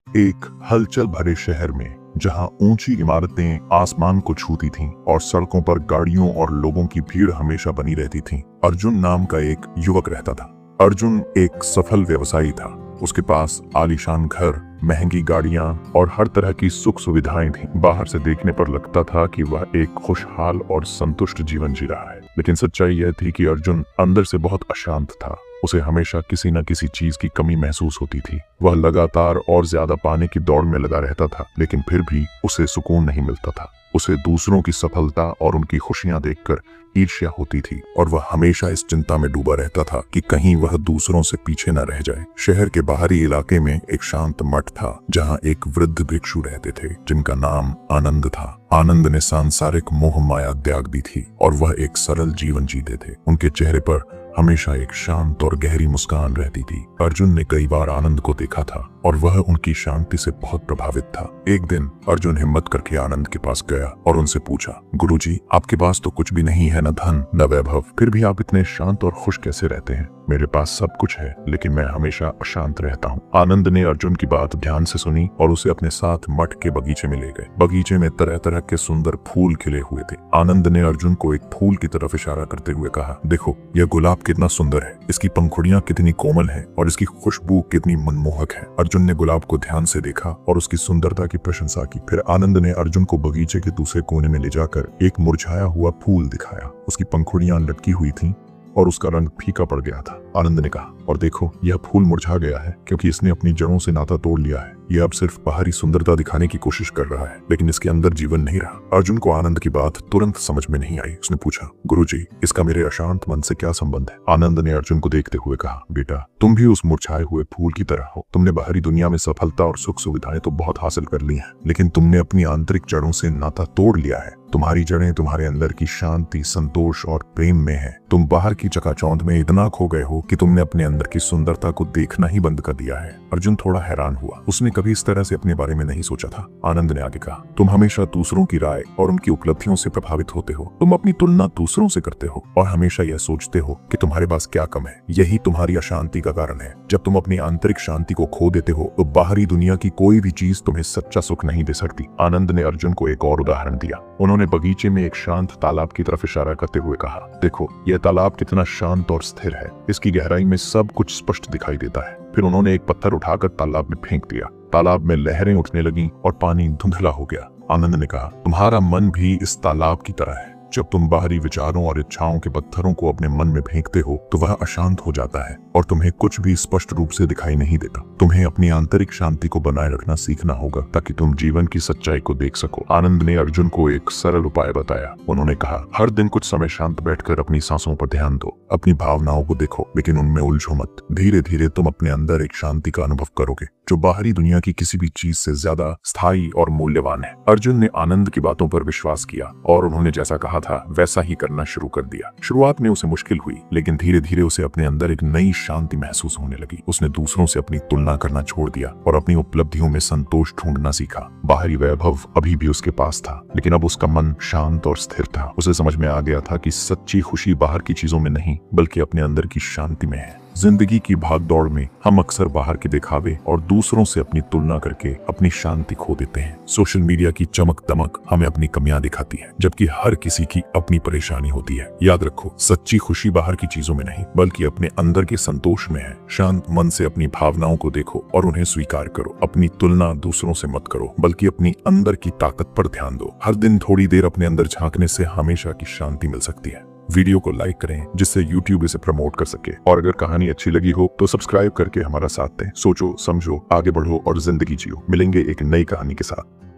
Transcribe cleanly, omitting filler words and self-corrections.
एक हलचल भरे शहर में जहां ऊंची इमारतें आसमान को छूती थीं और सड़कों पर गाड़ियों और लोगों की भीड़ हमेशा बनी रहती थी, अर्जुन नाम का एक युवक रहता था। अर्जुन एक सफल व्यवसायी था। उसके पास आलीशान घर, महंगी गाड़ियां और हर तरह की सुख सुविधाएं थीं। बाहर से देखने पर लगता था कि वह एक खुशहाल और संतुष्ट जीवन जी रहा है, लेकिन सच्चाई यह थी कि अर्जुन अंदर से बहुत अशांत था। उसे हमेशा किसी न किसी चीज की कमी महसूस होती थी। वह लगातार और ज्यादा पाने की दौड़ में लगा रहता था, लेकिन फिर भी उसे सुकून नहीं मिलता था। उसे दूसरों की सफलता और उनकी खुशियां देखकर ईर्ष्या होती थी और वह हमेशा इस चिंता में डूबा रहता था कि कहीं वह दूसरों से पीछे न रह जाए। शहर के बाहरी इलाके में एक शांत मठ था जहां एक वृद्ध भिक्षु रहते थे जिनका नाम आनंद था। आनंद ने सांसारिक मोह माया त्याग दी थी और वह एक सरल जीवन जीते थे। उनके चेहरे पर हमेशा एक शांत और गहरी मुस्कान रहती थी। अर्जुन ने कई बार आनंद को देखा था और वह उनकी शांति से बहुत प्रभावित था। एक दिन अर्जुन हिम्मत करके आनंद के पास गया और उनसे पूछा, गुरुजी, आपके पास तो कुछ भी नहीं है, न धन न वैभव, फिर भी आप इतने शांत और खुश कैसे रहते हैं? मेरे पास सब कुछ है, लेकिन मैं हमेशा अशांत रहता हूँ। आनंद ने अर्जुन की बात ध्यान से सुनी और उसे अपने साथ मठ के बगीचे में ले गए। बगीचे में तरह तरह के सुंदर फूल खिले हुए थे। आनंद ने अर्जुन को एक फूल की तरफ इशारा करते हुए कहा, देखो, यह गुलाब कितना सुंदर है, इसकी पंखुड़ियां कितनी कोमल हैं और इसकी खुशबू कितनी मनमोहक है। अर्जुन ने गुलाब को ध्यान से देखा और उसकी सुंदरता की प्रशंसा की। फिर आनंद ने अर्जुन को बगीचे के दूसरे कोने में ले जाकर एक मुरझाया हुआ फूल दिखाया। उसकी पंखुड़ियां लटकी हुई थीं और उसका रंग फीका पड़ गया था। आनंद ने कहा, और देखो, यह फूल मुरझा गया है क्योंकि इसने अपनी जड़ों से नाता तोड़ लिया है। यह अब सिर्फ बाहरी सुंदरता दिखाने की कोशिश कर रहा है, लेकिन इसके अंदर जीवन नहीं रहा। अर्जुन को आनंद की बात तुरंत समझ में नहीं आई। उसने पूछा, गुरुजी, इसका मेरे अशांत मन से क्या संबंध है? आनंद ने अर्जुन को देखते हुए कहा, बेटा, तुम भी उस मुरझाए हुए फूल की तरह हो। तुमने बाहरी दुनिया में सफलता और सुख सुविधाएं तो बहुत हासिल कर ली हैं, लेकिन तुमने अपनी आंतरिक जड़ों से नाता तोड़ लिया है। तुम्हारी जड़ें तुम्हारे अंदर की शांति, संतोष और प्रेम में है। तुम बाहर की चकाचौंध में इतना खो गए हो कि तुमने अपने अंदर की सुंदरता को देखना ही बंद कर दिया है। अर्जुन थोड़ा हैरान हुआ। उसने कभी इस तरह से अपने बारे में नहीं सोचा था। आनंद ने आगे कहा, तुम हमेशा दूसरों की राय और उनकी उपलब्धियों से प्रभावित होते हो। तुम अपनी तुलना दूसरों से करते हो और हमेशा यह सोचते हो कि तुम्हारे पास क्या कम है। यही तुम्हारी अशांति का कारण है। जब तुम अपनी आंतरिक शांति को खो देते हो तो बाहरी दुनिया की कोई भी चीज तुम्हें सच्चा सुख नहीं दे सकती। आनंद ने अर्जुन को एक और उदाहरण दिया। उन्होंने बगीचे में एक शांत तालाब की तरफ इशारा करते हुए कहा, देखो, यह तालाब कितना शांत और स्थिर है। इसकी गहराई में सब कुछ स्पष्ट दिखाई देता है। फिर उन्होंने एक पत्थर उठाकर तालाब में फेंक दिया। तालाब में लहरें उठने लगीं और पानी धुंधला हो गया। आनंद ने कहा, तुम्हारा मन भी इस तालाब की तरह है। जब तुम बाहरी विचारों और इच्छाओं के पत्थरों को अपने मन में फेंकते हो तो वह अशांत हो जाता है और तुम्हें कुछ भी स्पष्ट रूप से दिखाई नहीं देता। तुम्हें अपनी आंतरिक शांति को बनाए रखना सीखना होगा ताकि तुम जीवन की सच्चाई को देख सको। आनंद ने अर्जुन को एक सरल उपाय बताया। उन्होंने कहा, हर दिन कुछ समय शांत बैठकर अपनी सांसों पर ध्यान दो। अपनी भावनाओं को देखो, लेकिन उनमें उलझो मत। धीरे धीरे तुम अपने अंदर एक शांति का अनुभव करोगे जो बाहरी दुनिया की किसी भी चीज से ज्यादा स्थायी और मूल्यवान है। अर्जुन ने आनंद की बातों पर विश्वास किया और उन्होंने जैसा कहा था वैसा ही करना शुरू कर दिया। शुरुआत में उसे मुश्किल हुई, लेकिन धीरे धीरे उसे अपने अंदर एक नई शांति महसूस होने लगी। उसने दूसरों से अपनी तुलना करना छोड़ दिया और अपनी उपलब्धियों में संतोष ढूंढना सीखा। बाहरी वैभव अभी भी उसके पास था, लेकिन अब उसका मन शांत और स्थिर था। उसे समझ में आ गया था कि सच्ची खुशी बाहर की चीजों में नहीं, बल्कि अपने अंदर की शांति में है। जिंदगी की भागदौड़ में हम अक्सर बाहर के दिखावे और दूसरों से अपनी तुलना करके अपनी शांति खो देते हैं। सोशल मीडिया की चमक दमक हमें अपनी कमियां दिखाती है, जबकि हर किसी की अपनी परेशानी होती है। याद रखो, सच्ची खुशी बाहर की चीजों में नहीं, बल्कि अपने अंदर के संतोष में है। शांत मन से अपनी भावनाओं को देखो और उन्हें स्वीकार करो। अपनी तुलना दूसरों से मत करो, बल्कि अपनी अंदर की ताकत पर ध्यान दो। हर दिन थोड़ी देर अपने अंदर झांकने से हमेशा की शांति मिल सकती है। वीडियो को लाइक करें जिससे YouTube इसे प्रमोट कर सके, और अगर कहानी अच्छी लगी हो तो सब्सक्राइब करके हमारा साथ दें। सोचो, समझो, आगे बढ़ो और जिंदगी जियो। मिलेंगे एक नई कहानी के साथ।